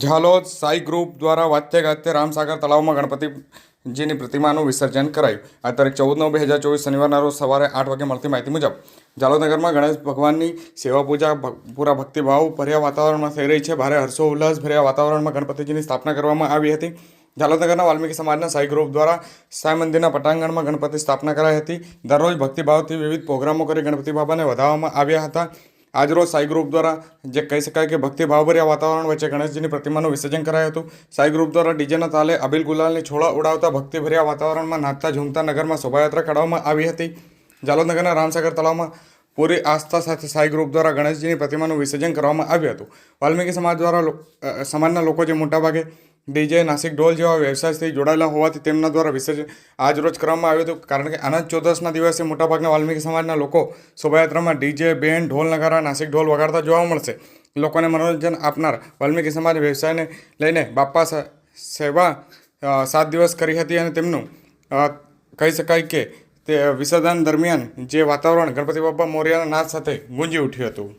Jhalod Sai group દ્વારા વાત્ય ગાત્ય રામસાગર તળાવમાં ગણપતિજીની પ્રતિમાનું વિસર્જન કરાયું. આ તારીખ 14/9/2024 શનિવારના રોજ સવારે 8 વાગે મળતી માહિતી મુજબ ઝાલોદ નગરમાં ગણેશ ભગવાનની સેવા પૂજા પૂરા ભક્તિભાવ ભર્યા વાતાવરણમાં થઈ રહી છે. ભારે હર્ષોલ્લાસ ભર્યા વાતાવરણમાં ગણપતિજીની સ્થાપના કરવામાં આવી હતી. ઝાલોદ નગરના વાલ્મીકી સમાજના સાઈ ગ્રુપ દ્વારા સાઈ મંદિરના પટાંગણમાં ગણપતિ સ્થાપના કરાઈ હતી. દરરોજ ભક્તિભાવથી વિવિધ પ્રોગ્રામો કરી ગણપતિ બાબાને વધાવવામાં આવ્યા હતા. આજરોજ સાઈ ગ્રુપ દ્વારા જે કહી શકાય કે ભક્તિભાવભર્યા વાતાવરણ વચ્ચે ગણેશજીની પ્રતિમાનું વિસર્જન કરાયું હતું. સાઈ ગ્રુપ દ્વારા ડીજેના તાલે અબીલ ગુલાલની છોડા ઉડાવતા ભક્તિભર્યા વાતાવરણમાં નાચતા ઝૂમતા નગરમાં શોભાયાત્રા કાઢવામાં આવી હતી. ઝાલોદ નગરના રામસાગર તળાવમાં પૂરી આસ્થા સાથે સાઈ ગ્રુપ દ્વારા ગણેશજીની પ્રતિમાનું વિસર્જન કરવામાં આવ્યું હતું. વાલ્મીકી સમાજ દ્વારા સમાજના લોકો જે મોટાભાગે ડીજે નાસિક ઢોલ જેવા વ્યવસાયથી જોડાયેલા હોવાથી તેમના દ્વારા વિસર્જન આજરોજ કરવામાં આવ્યું હતું. કારણ કે આનંદ ચોદસના દિવસે મોટાભાગના વાલ્મીકી સમાજના લોકો શોભાયાત્રામાં ડીજે બેન્ડ ઢોલ નગારા નાસિક ઢોલ વગાડતા જોવા મળશે. લોકોને મનોરંજન આપનાર વાલ્મીકી સમાજ વ્યવસાયને લઈને બાપા સેવા 7 દિવસ કરી હતી અને તેમનું કહી શકાય કે તે વિસર્જન દરમિયાન જે વાતાવરણ ગણપતિ બાપા મોર્યાના નાદ સાથે ગુંજી ઉઠ્યું હતું.